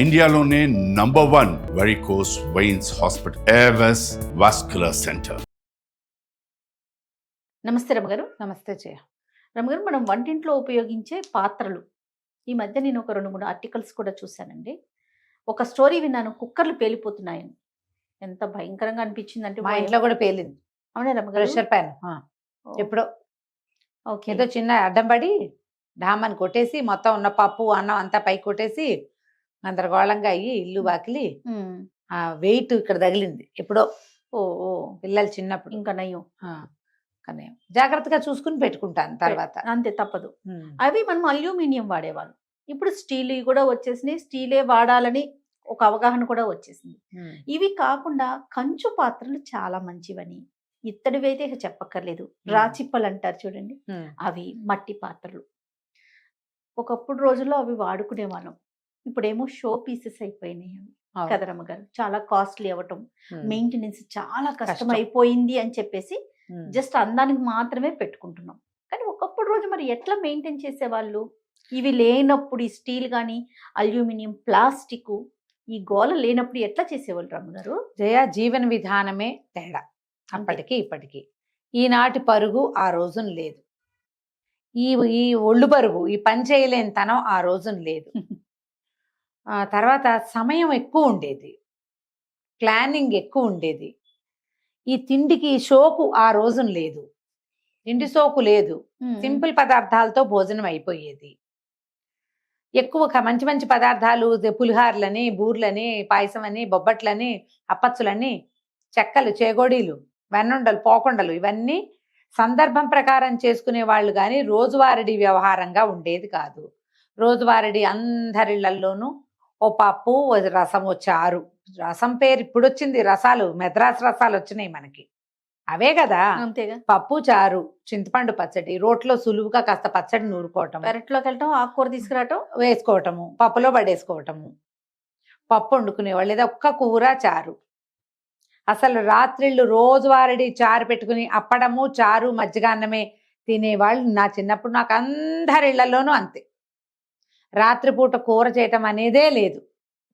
ఇండియాలోనే #1 varicose veins hospital Avis vascular centre. నమస్తే రమగారు. నమస్తే జయ. రమగారు, మనం వంటింట్లో ఉపయోగించే పాత్రలు, ఈ మధ్య నేను ఒక 2-3 ఆర్టికల్స్ కూడా చూశానండి. ఒక స్టోరీ విన్నాను, కుక్కర్లు పేలిపోతున్నాయని. ఎంత భయంకరంగా అనిపించిందంటే మా ఇంట్లో కూడా పేలింది. అవునా రమగారు? ప్రెషర్ ప్యాన్ ఎప్పుడో ఓకే. ఏదో చిన్న అడ్డం పడి ఢామని కొట్టేసి మొత్తం ఉన్న పప్పు అన్నం అంతా పైకి కొట్టేసి గందరగోళంగా అయ్యి ఇల్లు వాకిలి ఆ వెయిట్ ఇక్కడ తగిలింది ఎప్పుడో. ఓ ఓ పిల్లలు చిన్నప్పుడు. ఇంకా నయ్యం. కానీ జాగ్రత్తగా చూసుకుని పెట్టుకుంటాను తర్వాత. అంతే, తప్పదు. అవి మనం అల్యూమినియం వాడేవాళ్ళం. ఇప్పుడు స్టీల్ కూడా వచ్చేసినాయి. స్టీలే వాడాలని ఒక అవగాహన కూడా వచ్చేసింది. ఇవి కాకుండా కంచు పాత్రలు చాలా మంచివని, ఇత్తడివి అయితే ఇక చెప్పక్కర్లేదు. రాచిప్పలు అంటారు చూడండి, అవి మట్టి పాత్రలు. ఒకప్పుడు రోజుల్లో అవి వాడుకునే వాళ్ళం. ఇప్పుడేమో షో పీసెస్ అయిపోయినాయి అవి కదా రమ్మగారు. చాలా కాస్ట్లీ అవ్వటం, మెయింటెనెన్స్ చాలా కష్టం అయిపోయింది అని చెప్పేసి జస్ట్ అందానికి మాత్రమే పెట్టుకుంటున్నాం. కానీ ఒకప్పుడు రోజు మరి ఎట్లా మెయింటైన్ చేసేవాళ్ళు? ఇవి లేనప్పుడు, ఈ స్టీల్ కానీ అల్యూమినియం, ప్లాస్టిక్, ఈ గోల లేనప్పుడు ఎట్లా చేసేవాళ్ళు రమ్మగారు? జయ, జీవన విధానమే తేడా అప్పటికి ఇప్పటికి. ఈనాటి పరుగు ఆ రోజున లేదు. ఈ ఈ ఒళ్ళు పరుగు, ఈ పని చేయలేని తనం ఆ రోజున లేదు. తర్వాత సమయం ఎక్కువ ఉండేది, ప్లానింగ్ ఎక్కువ ఉండేది. ఈ తిండికి షోకు ఆ రోజున లేదు, తిండి సోకు లేదు. సింపుల్ పదార్థాలతో భోజనం అయిపోయేది. ఎక్కువ మంచి మంచి పదార్థాలు, పులిహార్లని, బూర్లని, పాయసం అని, బొబ్బట్లని, అప్పచ్చులని, చెక్కలు, చేగోడీలు, వెన్నుండలు, పోకుండలు, ఇవన్నీ సందర్భం ప్రకారం చేసుకునే వాళ్ళు కానీ రోజువారీ వ్యవహారంగా ఉండేది కాదు. రోజువారీ అందరిళ్లలోనూ ఓ పప్పు, ఓ రసం, ఓ చారు. రసం పేరు ఇప్పుడు వచ్చింది, రసాలు మెద్రాస్ రసాలు వచ్చినాయి మనకి, అవే కదా. అంతేగా. పప్పు, చారు, చింతపండు పచ్చడి, రోట్లో సులువుగా కాస్త పచ్చడి నూరుకోవటం, పెరట్లోకి వెళ్ళటం, ఆకుకూర తీసుకురావటం, వేసుకోవటము, పప్పులో పడేసుకోవటము. పప్పు వండుకునేవాళ్ళు, లేదా ఒక్క కూర, చారు. అసలు రాత్రిళ్ళు రోజువారీ చారు పెట్టుకుని అప్పడము, చారు, మజ్జిగ అన్నమే తినేవాళ్ళు. నా చిన్నప్పుడు నాకు అందరిళ్లలోనూ అంతే. రాత్రిపూట కూర చేయటం అనేదే లేదు.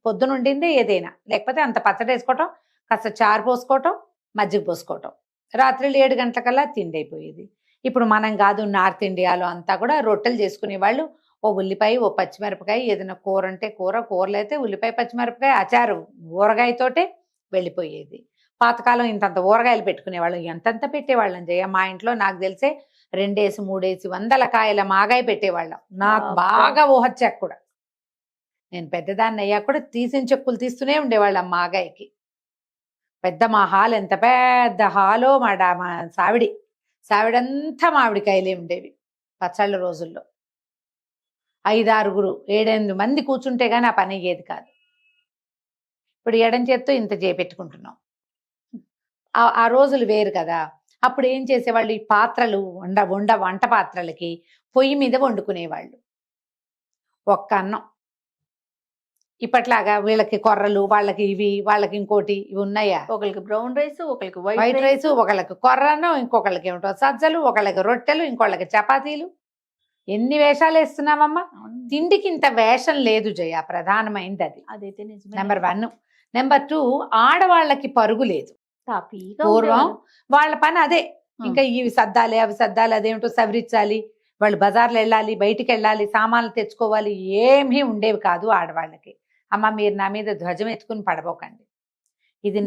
పొద్దునుండిందే ఏదైనా, లేకపోతే అంత పచ్చడి వేసుకోవటం, కాస్త చారు పోసుకోవటం, మజ్జిగ పోసుకోవటం. రాత్రిళ్ళు 7 గంటలకల్లా తిండి అయిపోయేది. ఇప్పుడు మనం కాదు, నార్త్ ఇండియాలో అంతా కూడా రొట్టెలు చేసుకునేవాళ్ళు. ఓ ఉల్లిపాయ, ఓ పచ్చిమిరపకాయ, ఏదైనా కూర అంటే కూరలు అయితే ఉల్లిపాయ, పచ్చిమిరపకాయ, అచారు, ఊరగాయతోటే వెళ్ళిపోయేది. పాతకాలం ఇంతంత ఊరగాయలు పెట్టుకునేవాళ్ళం, ఎంతంత పెట్టేవాళ్ళం జయ. మా ఇంట్లో నాకు తెలిసే 2 3 వందల కాయల మాగాయ పెట్టేవాళ్ళం. నాకు బాగా ఊహొచ్చాక కూడా, నేను పెద్దదాన్ని అయ్యాక కూడా తీసిన చెక్కులు తీస్తూనే ఉండేవాళ్ళం మాగాయకి. పెద్ద మా హాల్, ఎంత పెద్ద హాలో మా సావిడంతా మామిడికాయలే ఉండేవి పచ్చళ్ళ రోజుల్లో. 5 6 7 8 మంది కూర్చుంటే గానీ ఆ పని అయ్యేది కాదు. ఇప్పుడు ఎడం చేత్తో ఇంత చేపెట్టుకుంటున్నాం. ఆ రోజులు వేరు కదా. అప్పుడు ఏం చేసేవాళ్ళు, ఈ పాత్రలు వంట పాత్రలకి పొయ్యి మీద వండుకునేవాళ్ళు. ఒక్క అన్నం. ఇప్పట్లాగా వీళ్ళకి కొర్రలు, వాళ్ళకి ఇవి, వాళ్ళకి ఇంకోటి, ఇవి ఉన్నాయా? ఒకరికి బ్రౌన్ రైస్, ఒకరికి వైట్ రైస్, ఒకళ్ళకి కొర్రను, ఇంకొకళ్ళకి ఏమిటో సజ్జలు, ఒకళ్ళకి రొట్టెలు, ఇంకొకళ్ళకి చపాతీలు. ఎన్ని వేషాలు వేస్తున్నామమ్మా. తిండికి ఇంత వేషం లేదు జయ, ప్రధానమైంది అది. అదైతే నిజమే. నెంబర్ 1. నెంబర్ 2, ఆడవాళ్ళకి పరుగు లేదు. పూర్వం వాళ్ళ పని అదే. ఇంకా ఇవి సర్దాలి, అవి సర్దాలి, అదేమిటో సవరించాలి, వాళ్ళు బజార్లో వెళ్ళాలి, బయటికి వెళ్ళాలి, సామాన్లు తెచ్చుకోవాలి, ఏమీ ఉండేవి కాదు ఆడవాళ్ళకి. అమ్మ, మీరు నా మీద ధ్వజం ఎత్తుకుని పడబోకండి. ఇది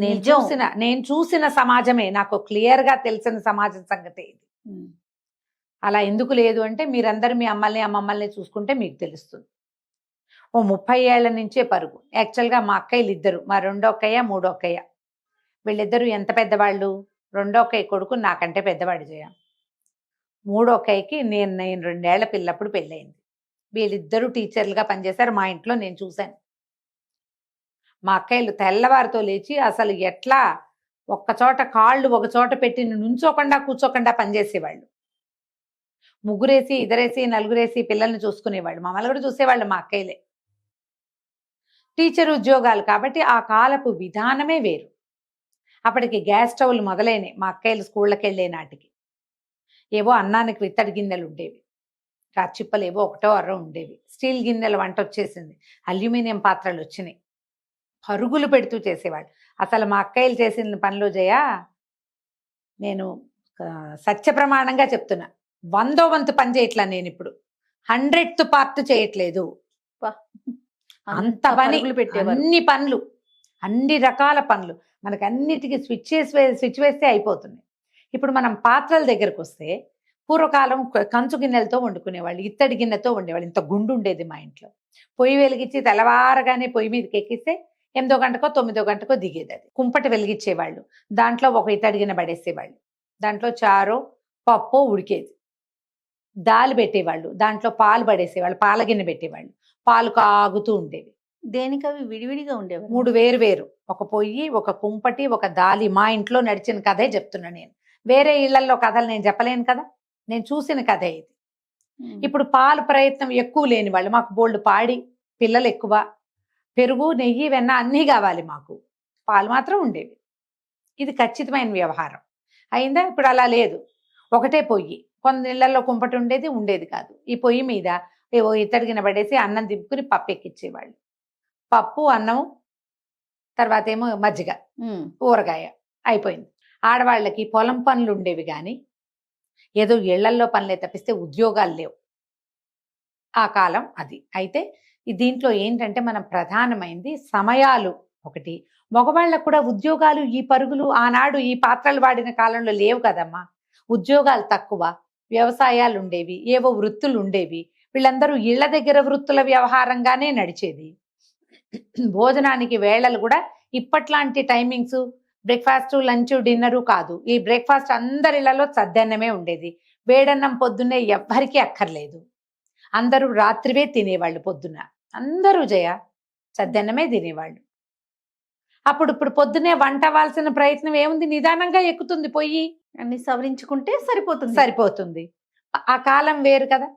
నేను చూసిన సమాజమే, నాకు క్లియర్ గా తెలిసిన సమాజం సంగతే ఇది. అలా ఎందుకు లేదు అంటే, మీరందరూ మీ అమ్మల్ని చూసుకుంటే మీకు తెలుస్తుంది. ఓ 30 ఏళ్ల నుంచే పరుగు. యాక్చువల్గా మా అక్కయ్యలు ఇద్దరు, మా రెండో అక్కయ్య, మూడో అక్కయ్య, వీళ్ళిద్దరూ ఎంత పెద్దవాళ్ళు. రెండో అక్కయ్య కొడుకు నాకంటే పెద్దవాడు జయ. మూడో అక్కయ్యకి నేను 2 ఏళ్ల పిల్లప్పుడు పెళ్ళయింది. వీళ్ళిద్దరూ టీచర్లుగా పనిచేశారు మా ఇంట్లో, నేను చూశాను. మా అక్కయ్యలు తెల్లవారితో లేచి అసలు ఎట్లా ఒక్కచోట కాళ్ళు ఒకచోట పెట్టి నుంచోకుండా కూర్చోకుండా పనిచేసేవాళ్ళు. 3 ఇద్దరేసి 4 పిల్లల్ని చూసుకునేవాళ్ళు. మమ్మల్ని కూడా చూసేవాళ్ళు మా అక్కయ్యలే. టీచర్ ఉద్యోగాలు కాబట్టి ఆ కాలపు విధానమే వేరు. అప్పటికి గ్యాస్ స్టవ్లు మొదలైనవి మా అక్కయ్యలు స్కూళ్ళకి వెళ్ళే నాటికి. ఏవో అన్నానికి విత్తడి గిన్నెలు ఉండేవి. రాచిప్పలు ఏవో ఒకటో అరో ఉండేవి. స్టీల్ గిన్నెల వంట వచ్చేసింది, అల్యూమినియం పాత్రలు వచ్చినాయి. పరుగులు పెడుతూ చేసేవాళ్ళు. అసలు మా అక్కయ్యలు చేసిన పనిలో జయ, నేను సత్య ప్రమాణంగా చెప్తున్నా, 100వ వంతు పని చేయట్లా నేను ఇప్పుడు, 100th పార్ట్ చేయట్లేదు. అంత పని పెట్టేవారు. అన్ని పనులు, అన్ని రకాల పనులు, మనకు అన్నిటికీ స్విచ్ వేస్తే అయిపోతుంది. ఇప్పుడు మనం పాత్రల దగ్గరకు వస్తే, పూర్వకాలం కంచు గిన్నెలతో వండుకునేవాళ్ళు, ఇత్తడి గిన్నెతో వండేవాళ్ళు. ఇంత గుండు ఉండేది మా ఇంట్లో. పొయ్యి వెలిగించి తెల్లవారగానే పొయ్యి మీదకి ఎక్కిస్తే 8 గంటకో 9 గంటకో దిగేది. అది కుంపటి వెలిగించేవాళ్ళు, దాంట్లో ఒక ఇత్తడి గిన్నె పడేసేవాళ్ళు, దాంట్లో చారో పప్పు ఉడికేది. దాలు పెట్టేవాళ్ళు, దాంట్లో పాలు పడేసేవాళ్ళు, పాల గిన్నె పెట్టేవాళ్ళు, పాలు కాగుతూ ఉండేవి. దేనికి అవి విడివిడిగా ఉండేవి? 3 వేరు, ఒక పొయ్యి, ఒక కుంపటి, ఒక దాలి. మా ఇంట్లో నడిచిన కథే చెప్తున్నా నేను. వేరే ఇళ్లలో కథలు నేను చెప్పలేను కదా, నేను చూసిన కథే ఇది. ఇప్పుడు పాలు ప్రయత్నం ఎక్కువ లేని వాళ్ళు, మాకు బోల్డ్ పాడి పిల్లలు ఎక్కువ, పెరుగు నెయ్యి వెన్న అన్నీ కావాలి మాకు, పాలు మాత్రం ఉండేవి. ఇది ఖచ్చితమైన వ్యవహారం అయిందా? ఇప్పుడు అలా లేదు, ఒకటే పొయ్యి. కొన్ని ఇళ్లలో కుంపటి ఉండేది కాదు. ఈ పొయ్యి మీద ఏవో ఇత్తడి గిన్నె పడేసి అన్నం దింపుకుని పప్పు ఎక్కించేవాళ్ళు. పప్పు, అన్నం, తర్వాత ఏమో మజ్జిగ, ఊరగాయ, అయిపోయింది. ఆడవాళ్ళకి పొలం పనులు ఉండేవి కానీ ఏదో ఇళ్లల్లో పనులే తప్పిస్తే ఉద్యోగాలు లేవు ఆ కాలం. అది అయితే దీంట్లో ఏంటంటే మనం ప్రధానమైంది సమయాలు ఒకటి. మగవాళ్ళకు కూడా ఉద్యోగాలు, ఈ పరుగులు ఆనాడు ఈ పాత్రలు వాడిన కాలంలో లేవు కదమ్మా. ఉద్యోగాలు తక్కువ, వ్యవసాయాలు ఉండేవి, ఏవో వృత్తులు ఉండేవి. వీళ్ళందరూ ఇళ్ల దగ్గర వృత్తుల వ్యవహారంగానే నడిచేది. భోజనానికి వేళలు కూడా ఇప్పట్లాంటి టైమింగ్స్, బ్రేక్ఫాస్ట్, లంచ్, డిన్నరు కాదు. ఈ బ్రేక్ఫాస్ట్ అందరిళ్లలో సద్దన్నమే ఉండేది. వేడన్నం పొద్దున్నే ఎవ్వరికీ అక్కర్లేదు, అందరూ రాత్రివే తినేవాళ్ళు. పొద్దున్న అందరూ జయ సద్దన్నమే తినేవాళ్ళు. ఇప్పుడు పొద్దునే వంట అవ్వాల్సిన ప్రయత్నం ఏముంది, నిదానంగా ఎక్కుతుంది పొయ్యి, అన్ని సవరించుకుంటే సరిపోతుంది. ఆ కాలం వేరు కదా,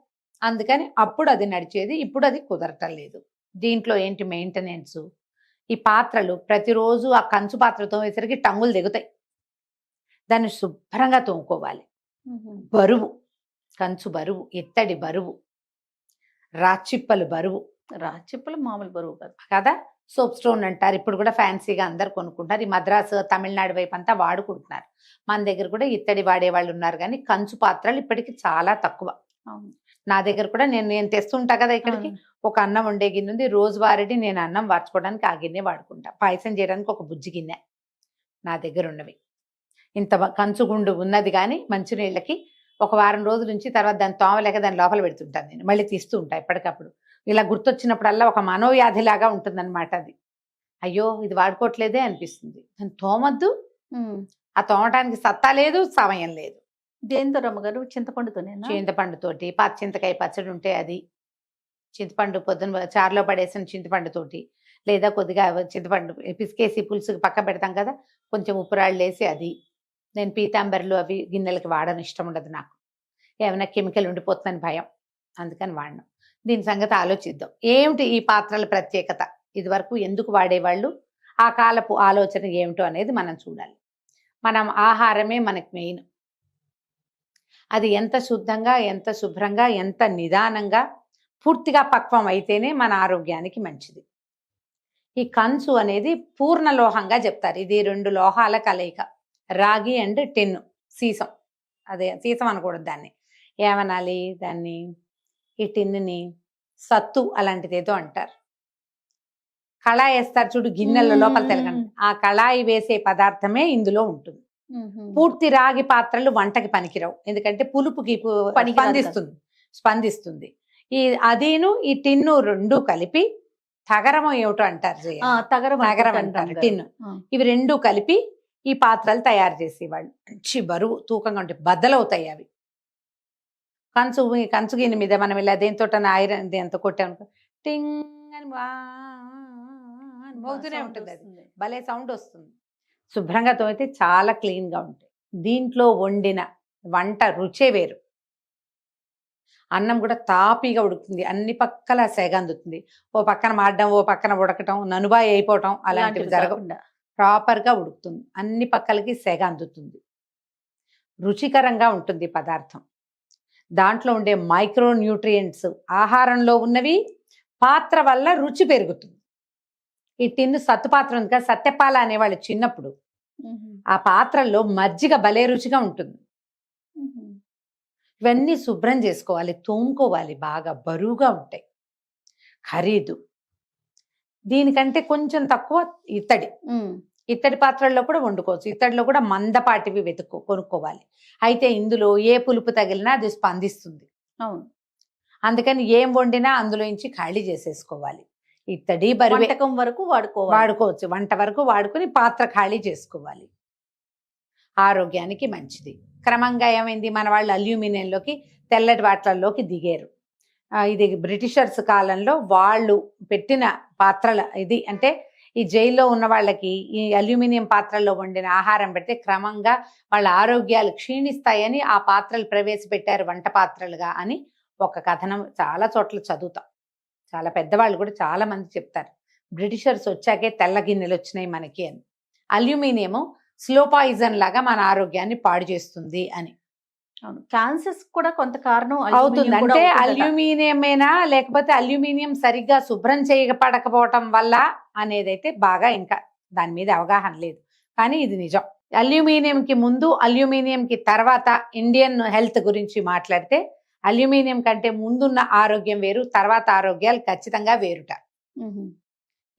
అందుకని అప్పుడు అది నడిచేది. ఇప్పుడు అది కుదరటం లేదు. దీంట్లో ఏంటి మెయింటెనెన్స్, ఈ పాత్రలు ప్రతిరోజు ఆ కంచు పాత్రతో వేసరికి టంగులు దిగుతాయి, దాన్ని శుభ్రంగా తోముకోవాలి. బరువు, కంచు బరువు, ఇత్తడి బరువు, రాచిప్పలు బరువు. రాచిప్పలు మామూలు బరువు కదా. సోప్ స్టోన్ అంటారు, ఇప్పుడు కూడా ఫ్యాన్సీగా అందరు కొనుక్కుంటారు. ఈ మద్రాసు, తమిళనాడు వైపు అంతా వాడుకుంటున్నారు. మన దగ్గర కూడా ఇత్తడి వాడేవాళ్ళు ఉన్నారు, కానీ కంచు పాత్రలు ఇప్పటికి చాలా తక్కువ. నా దగ్గర కూడా నేను తెస్తుంటా కదా ఇక్కడికి. ఒక అన్నం వండే గిన్నె ఉంది, రోజువారీ నేను అన్నం వార్చుకోవడానికి ఆ గిన్నె వాడుకుంటా. పాయసం చేయడానికి ఒక బుజ్జి గిన్నె నా దగ్గర ఉన్నవి. ఇంత కంచుగుండు ఉన్నది, కానీ మంచినీళ్ళకి ఒక వారం రోజుల నుంచి తర్వాత దాన్ని తోమలేక దాని లోపల పెడుతుంటాను నేను, మళ్ళీ తీస్తూ ఉంటా ఎప్పటికప్పుడు. ఇలా గుర్తొచ్చినప్పుడల్లా ఒక మనోవ్యాధిలాగా ఉంటుందన్నమాట అది. అయ్యో ఇది వాడుకోవట్లేదే అనిపిస్తుంది. దాన్ని తోమద్దు, ఆ తోమటానికి సత్తా లేదు, సమయం లేదు. దేంతో రమ్మగారు? చింతపండుతోనే? చింతపండుతోటి, చింతకాయ పచ్చడి ఉంటే అది, చింతపండు పొద్దున చారులో పడేసిన చింతపండుతోటి, లేదా కొద్దిగా చింతపండు పిసికేసి పులుసుకి పక్క పెడతాం కదా, కొంచెం ఉప్పురాళ్ళు వేసి అది. నేను పీతాంబర్లు అవి గిన్నెలకి వాడను, ఇష్టం ఉండదు నాకు, ఏమైనా కెమికల్ ఉండిపోతుందని భయం, అందుకని వాడను. దీని సంగతి ఆలోచిద్దాం. ఏమిటి ఈ పాత్రల ప్రత్యేకత, ఇది వరకు ఎందుకు వాడేవాళ్ళు, ఆ కాలపు ఆలోచన ఏమిటో అనేది మనం చూడాలి. మనం ఆహారమే మనకు మెయిన్. అది ఎంత శుద్ధంగా, ఎంత శుభ్రంగా, ఎంత నిదానంగా, పూర్తిగా పక్వం అయితేనే మన ఆరోగ్యానికి మంచిది. ఈ కంచు అనేది పూర్ణ లోహంగా చెప్తారు. ఇది 2 లోహాల కలయిక, రాగి అండ్ టిన్, సీసం. అదే సీసం అనకూడదు, దాన్ని ఏమనాలి, దాన్ని ఈ టిన్ని సత్తు అలాంటిది ఏదో అంటారు. కళాయి వేస్తారు చూడు గిన్నెల లోపల తెలగండి, ఆ కళాయి వేసే పదార్థమే ఇందులో ఉంటుంది. పూర్తి రాగి పాత్రలు వంటకి పనికిరావు, ఎందుకంటే పులుపుకి స్పందిస్తుంది. ఈ అదేను ఈ టిన్ను 2 కలిపి తగరము ఏమిటో అంటారు, తగరం అంటారు టిన్ను. ఇవి 2 కలిపి ఈ పాత్రలు తయారు చేసేవాళ్ళు. మంచి బరువు, తూకంగా ఉంటాయి, బద్దలవుతాయి అవి. కంచు గిన్నె మీద మనం ఇలా దేంతో ఐరన్ దేంతో కొట్టామనుకో, టింగ్ అని మోగుతూనే ఉంటుంది, అది భలే సౌండ్ వస్తుంది. శుభ్రంగా తోమితే చాలా క్లీన్గా ఉంటాయి. దీంట్లో వండిన వంట రుచే వేరు. అన్నం కూడా తాపీగా ఉడుకుతుంది, అన్ని పక్కల సెగ అందుతుంది. ఓ పక్కన మాడడం, ఓ పక్కన ఉడకటం, ననుబాయి అయిపోవటం అలాంటివి జరగకుండా ప్రాపర్గా ఉడుకుతుంది, అన్ని పక్కలకి సెగ అందుతుంది, రుచికరంగా ఉంటుంది పదార్థం. దాంట్లో ఉండే మైక్రో న్యూట్రియంట్స్, ఆహారంలో ఉన్నవి, పాత్ర వల్ల రుచి పెరుగుతుంది. ఈ టిన్ను సత్తు పాత్ర ఉంది కదా, సత్యపాల అనేవాళ్ళు చిన్నప్పుడు, ఆ పాత్రల్లో మజ్జిగ భలే రుచిగా ఉంటుంది. ఇవన్నీ శుభ్రం చేసుకోవాలి, తోముకోవాలి, బాగా బరువుగా ఉంటాయి, ఖరీదు. దీనికంటే కొంచెం తక్కువ ఇత్తడి పాత్రల్లో కూడా వండుకోవచ్చు. ఇత్తడిలో కూడా మందపాటివి కొనుక్కోవాలి. అయితే ఇందులో ఏ పులుపు తగిలినా అది స్పందిస్తుంది. అవును, అందుకని ఏం వండినా అందులోంచి ఖాళీ చేసేసుకోవాలి. ఇత్తడి బరువు వరకు వాడుకోవచ్చు, వంట వరకు వాడుకొని పాత్ర ఖాళీ చేసుకోవాలి. ఆరోగ్యానికి మంచిది. క్రమంగా ఏమైంది, మన వాళ్ళు అల్యూమినియంలోకి, తెల్లటి వాటిల్లోకి దిగారు. ఇది బ్రిటిషర్స్ కాలంలో వాళ్ళు పెట్టిన పాత్రల ఇది. అంటే ఈ జైల్లో ఉన్న వాళ్ళకి ఈ అల్యూమినియం పాత్రల్లో వండిన ఆహారం పెడితే క్రమంగా వాళ్ళ ఆరోగ్యాలు క్షీణిస్తాయని ఆ పాత్రలు ప్రవేశపెట్టారు వంట పాత్రలుగా అని ఒక కథనం చాలా చోట్ల చదువుతాం. చాలా పెద్దవాళ్ళు కూడా చాలా మంది చెప్తారు, బ్రిటిషర్స్ వచ్చాకే తెల్ల గిన్నెలు వచ్చినాయి మనకి అని. అల్యూమినియం స్లో పాయిజన్ లాగా మన ఆరోగ్యాన్ని పాడు చేస్తుంది అని. క్యాన్సర్స్ కూడా కొంత కారణం అవుతుంది. అంటే అల్యూమినియమేనా, లేకపోతే అల్యూమినియం సరిగ్గా శుభ్రం చేయబడకపోవటం వల్ల అనేదైతే బాగా ఇంకా దాని మీద అవగాహన లేదు, కానీ ఇది నిజం. అల్యూమినియంకి ముందు, అల్యూమినియంకి తర్వాత ఇండియన్ హెల్త్ గురించి మాట్లాడితే అల్యూమినియం కంటే ముందున్న ఆరోగ్యం వేరు, తర్వాత ఆరోగ్యాలు ఖచ్చితంగా వేరుట.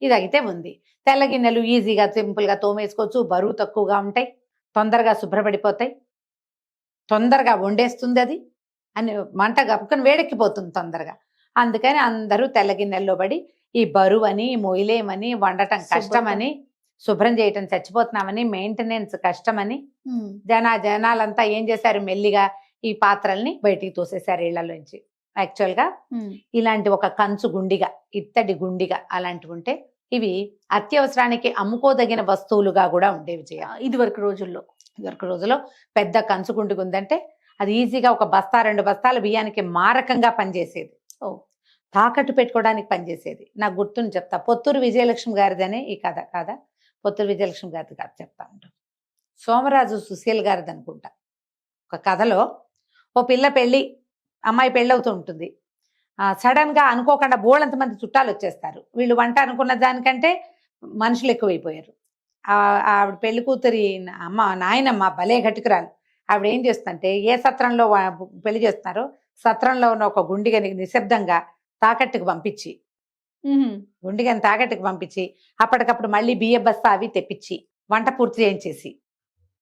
ఇది అయితే ఉంది. తెల్ల గిన్నెలు ఈజీగా సింపుల్గా తోమేసుకోవచ్చు, బరువు తక్కువగా ఉంటాయి, తొందరగా శుభ్రపడిపోతాయి, తొందరగా వండేస్తుంది, అది అని మంట గప్పుకొని వేడెక్కిపోతుంది తొందరగా. అందుకని అందరూ తెల్ల గిన్నెల్లో పడి ఈ బరువు అని, మొయిలేమని, వండటం కష్టమని, శుభ్రం చేయటం చచ్చిపోతున్నామని, మెయింటెనెన్స్ కష్టమని జనాలంతా ఏం చేశారు, మెల్లిగా ఈ పాత్రల్ని బయటికి తోసేశారు ఇళ్లలోంచి. యాక్చువల్గా ఇలాంటి ఒక కంచు గుండిగా, ఇత్తడి గుండిగా అలాంటివి ఉంటే ఇవి అత్యవసరానికి అమ్ముకోదగిన వస్తువులుగా కూడా ఉండేవి. ఇదివరకు రోజుల్లో పెద్ద కంచు గుండిగా ఉందంటే అది ఈజీగా ఒక బస్తా 2 బస్తాల బియ్యానికి మారకంగా పనిచేసేది, తాకట్టు పెట్టుకోవడానికి పనిచేసేది. నాకు గుర్తుని చెప్తా, పొత్తూరు విజయలక్ష్మి గారిదనే ఈ కథ కాదా, పొత్తూరు విజయలక్ష్మి గారిది కథ చెప్తా ఉంటాను. సోమరాజు సుశీల్ గారిది అనుకుంటా. ఒక కథలో ఓ అమ్మాయి పెళ్ళవుతూ ఉంటుంది. సడన్ గా అనుకోకుండా బోళ్ళంత మంది చుట్టాలు వచ్చేస్తారు. వీళ్ళు వంట అనుకున్న దానికంటే మనుషులు ఎక్కువైపోయారు. ఆవిడ పెళ్లి కూతురి నాయనమ్మ భలే ఘటికురాలు. ఆవిడ ఏం చేస్తుందంటే, ఏ సత్రంలో పెళ్లి చేస్తున్నారో సత్రంలో ఉన్న ఒక గుండిగని నిశ్శబ్దంగా తాకట్టుకు పంపించి, గుండిగని తాకట్టుకు పంపించి అప్పటికప్పుడు మళ్ళీ బియ్య బస్తా అవి తెప్పించి వంట పూర్తి చేయించేసి,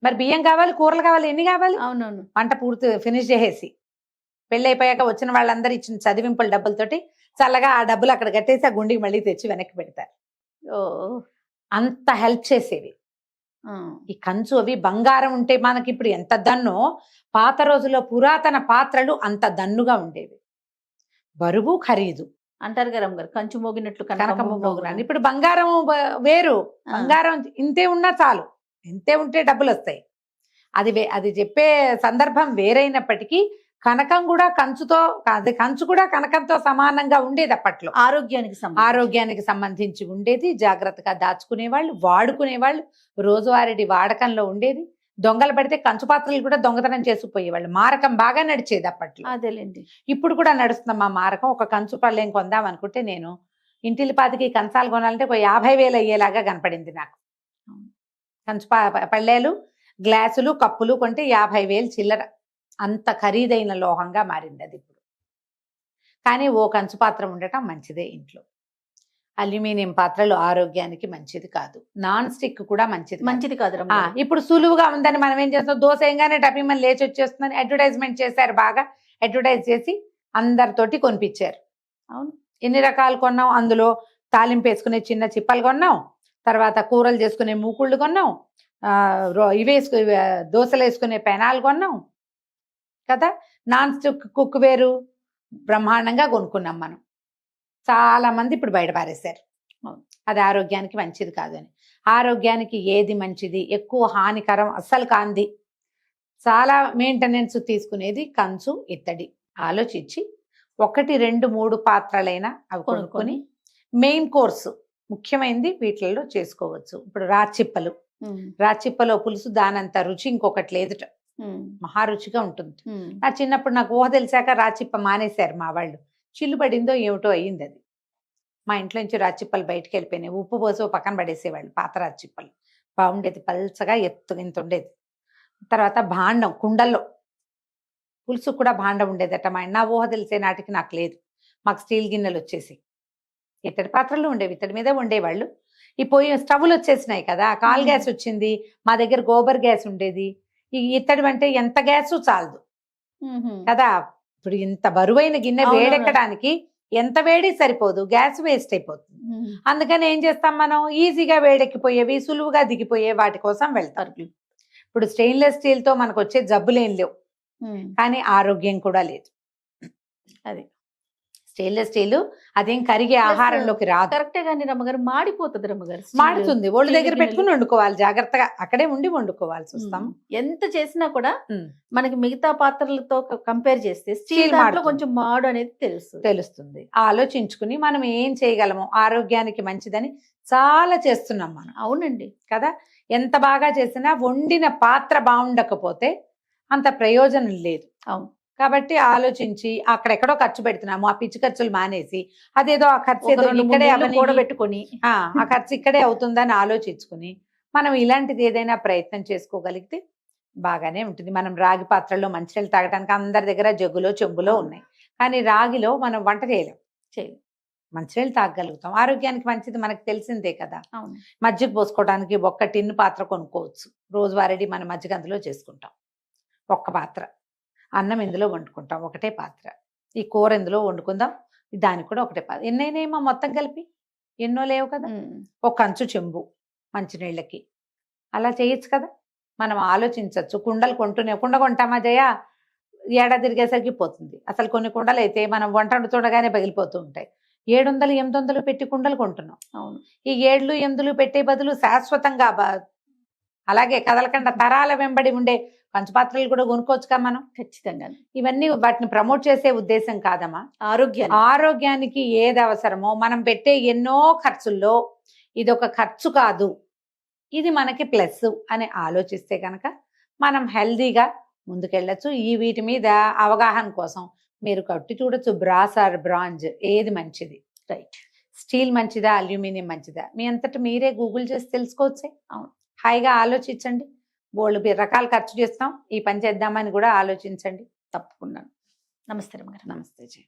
మరి బియ్యం కావాలి, కూరలు కావాలి, ఎన్ని కావాలి, అవునవును, వంట పూర్తి ఫినిష్ చేసేసి పెళ్ళి అయిపోయాక వచ్చిన వాళ్ళందరూ ఇచ్చిన చదివింపుల డబ్బులతోటి చల్లగా ఆ డబ్బులు అక్కడ కట్టేసి ఆ గుండికి మళ్ళీ తెచ్చి వెనక్కి పెడతారు. అంత హెల్ప్ చేసేవి. ఈ కంచు అవి బంగారం ఉంటే మనకి ఇప్పుడు ఎంత దన్నో, పాత రోజుల్లో పురాతన పాత్రలు అంత దన్నుగా ఉండేవి. బరువు ఖరీదు అంటారు కదా, కంచు మోగినట్లు కనకము మోగినాను. ఇప్పుడు బంగారం వేరు, బంగారం ఇంతే ఉన్నా చాలు, ఇంతే ఉంటే డబ్బులు వస్తాయి. అది చెప్పే సందర్భం వేరైనప్పటికీ కనకం కూడా కంచు కూడా కనకంతో సమానంగా ఉండేది అప్పట్లో. ఆరోగ్యానికి సంబంధించి ఉండేది, జాగ్రత్తగా దాచుకునేవాళ్ళు, వాడుకునేవాళ్ళు, రోజువారీ వాడకంలో ఉండేది. దొంగలు పడితే కంచు పాత్రలు కూడా దొంగతనం చేసుకుపోయేవాళ్ళు. మారకం బాగా నడిచేది అప్పట్లో. అదేలేండి, ఇప్పుడు కూడా నడుస్తుందమ్మా మారకం. ఒక కంచు పళ్ళేం కొందాం అనుకుంటే నేను ఇంటిల్లిపాతికి కంచాలు కొనాలంటే 50,000 అయ్యేలాగా కనపడింది నాకు. కంచు పళ్ళేలు, గ్లాసులు, కప్పులు కొంటే 50,000 చిల్లర. అంత ఖరీదైన లోహంగా మారింది అది ఇప్పుడు. కానీ ఓ కంచు పాత్ర ఉండటం మంచిదే ఇంట్లో. అల్యూమినియం పాత్రలు ఆరోగ్యానికి మంచిది కాదు. నాన్ స్టిక్ కూడా మంచిది కాదు. ఇప్పుడు సులువుగా ఉందని మనం ఏం చేస్తాం, దోశ వేయగానే టపిమని లేచి వచ్చేస్తుందని అడ్వర్టైజ్మెంట్ చేశారు. బాగా అడ్వర్టైజ్ చేసి అందరితోటి కొనిపించారు. అవును, ఎన్ని రకాలు కొన్నాం, అందులో తాలింపు వేసుకునే చిన్న చిప్పలు కొన్నాం, తర్వాత కూరలు చేసుకునే మూకుళ్ళు కొన్నాం, దోశలు వేసుకునే పెనాలు కొన్నాం కదా. నాన్ స్టిక్ కుక్ వేరు బ్రహ్మాండంగా కొనుక్కున్నాం మనం. చాలా మంది ఇప్పుడు బయట పారేశారు. అది ఆరోగ్యానికి మంచిది కాదని. ఆరోగ్యానికి ఏది మంచిది, ఎక్కువ హానికరం అస్సలు కాంది, చాలా మెయింటెనెన్స్ తీసుకునేది కంచు, ఇత్తడి. ఆలోచించి 1, 2, 3 పాత్రలైనా అవి కొనుక్కొని మెయిన్ కోర్సు ముఖ్యమైనది వీటిల్లో చేసుకోవచ్చు. ఇప్పుడు రాచిప్పలో పులుసు దానంత రుచి ఇంకొకటి లేదుట. మహా రుచిగా ఉంటుంది. నా చిన్నప్పుడు నాకు ఊహ తెలిసాక రాచిప్ప మానేశారు మా వాళ్ళు. చిల్లు పడిందో ఏమిటో అయ్యింది అది. మా ఇంట్లో నుంచి రాచిప్పలు బయటకు వెళ్ళిపోయినాయి. ఉప్పు పోసి ఓ పక్కన పడేసేవాళ్ళు పాత రాచిప్పలు. బాగుండేది, పల్చగా ఇంత ఉండేది. తర్వాత భాండం, కుండల్లో పులుసు కూడా భాండం ఉండేదట మా నా ఊహ తెలిసే నాటికి నాకు లేదు. మాకు స్టీల్ గిన్నెలు వచ్చేసి ఇత్తడి పాత్రలు ఉండేవి, ఇత్తడి మీద ఉండేవాళ్ళు. ఈ పొయ్యి స్టవ్లు వచ్చేసినాయి కదా, కాల్ గ్యాస్ వచ్చింది. మా దగ్గర గోబర్ గ్యాస్ ఉండేది. ఈ ఇత్తడి అంటే ఎంత గ్యాసు చాలదు కదా. ఇప్పుడు ఇంత బరువైన గిన్నె వేడెక్కడానికి ఎంత వేడి సరిపోదు, గ్యాస్ వేస్ట్ అయిపోతుంది. అందుకని ఏం చేస్తాం మనం, ఈజీగా వేడెక్కిపోయేవి, సులువుగా దిగిపోయే వాటి కోసం వెళ్తారు. ఇప్పుడు స్టెయిన్లెస్ స్టీల్ తో మనకు వచ్చే జబ్బులేం లేవు, కానీ ఆరోగ్యం కూడా లేదు. అది స్టెయిన్లెస్ స్టీల్ అదేం కరిగే ఆహారంలోకి రాదు. కరెక్టే కానీ రమ్మగారు మాడిపోతుంది. రమ్మగారు మాడుతుంది, ఒళ్ళు దగ్గర పెట్టుకుని వండుకోవాలి, జాగ్రత్తగా అక్కడే ఉండి వండుకోవాల్సి వస్తాం. ఎంత చేసినా కూడా మనకి మిగతా పాత్రలతో కంపేర్ చేస్తే స్టీల్ దాంట్లో కొంచెం మాడు అనేది తెలుస్తుంది. ఆలోచించుకుని మనం ఏం చేయగలము, ఆరోగ్యానికి మంచిదని చాలా చేస్తున్నాం మనం. అవునండి కదా. ఎంత బాగా చేసినా వండిన పాత్ర బాగుండకపోతే అంత ప్రయోజనం లేదు. అవును. కాబట్టి ఆలోచించి అక్కడెక్కడో ఖర్చు పెడుతున్నాము, ఆ పిచ్చి ఖర్చులు మానేసి అదేదో ఆ ఖర్చు ఇక్కడే కూడబెట్టుకొని ఆ ఖర్చు ఇక్కడే అవుతుందని ఆలోచించుకుని మనం ఇలాంటిది ఏదైనా ప్రయత్నం చేసుకోగలిగితే బాగానే ఉంటుంది. మనం రాగి పాత్రలో మంచినీళ్ళు తాగడానికి అందరి దగ్గర జగ్గులో చెంబులో ఉన్నాయి, కానీ రాగిలో మనం వంట చేయలేం. మంచినీళ్ళు తాగలుగుతాం, ఆరోగ్యానికి మంచిది మనకు తెలిసిందే కదా. మజ్జిగ పోసుకోవడానికి ఒక్క టిన్ను పాత్ర కొనుక్కోవచ్చు. రోజువారీ మనం మజ్జిగ అందులో చేసుకుంటాం ఒక్క పాత్ర. అన్నం ఇందులో వండుకుంటాం ఒకటే పాత్ర. ఈ కూర ఇందులో వండుకుందాం, దానికి కూడా ఒకటే పాత్ర. ఎన్నైనాయేమో మొత్తం కలిపి ఎన్నో లేవు కదా. ఒక కంచు చెంబు మంచినీళ్ళకి అలా చేయొచ్చు కదా. మనం ఆలోచించవచ్చు. కుండలు కుండ కొంటామా జయ, ఏడాది తిరిగేసరికి పోతుంది. అసలు కొన్ని కుండలు అయితే మనం వంట వండుతుండగానే పగిలిపోతూ ఉంటాయి. 700-800 పెట్టి కుండలు కొంటున్నాం. అవును. ఈ 7-8 పెట్టే బదులు శాశ్వతంగా అలాగే కదలకుండా తరాల వెంబడి ఉండే పంచపాత్రలు కూడా కొనుక్కోవచ్చుగా మనం. ఖచ్చితంగా. ఇవన్నీ వాటిని ప్రమోట్ చేసే ఉద్దేశం కాదమ్మా. ఆరోగ్యానికి ఏది అవసరమో మనం పెట్టే ఎన్నో ఖర్చుల్లో ఇదొక ఖర్చు కాదు, ఇది మనకి ప్లస్ అని ఆలోచిస్తే కనుక మనం హెల్దీగా ముందుకెళ్ళచ్చు. వీటి మీద అవగాహన కోసం మీరు కట్టి చూడొచ్చు, బ్రాస్ ఆర్ బ్రాంజ్ ఏది మంచిది, రైట్, స్టీల్ మంచిదా అల్యూమినియం మంచిదా, మీ అంతటా మీరే గూగుల్ చేసి తెలుసుకోవచ్చే. అవును, హాయిగా ఆలోచించండి. బోల్డ్ రకాలు ఖర్చు చేస్తాం, ఈ పని చేద్దామని కూడా ఆలోచించండి. తప్పకుండా. నమస్తే రమ్మగారు. నమస్తే జీ.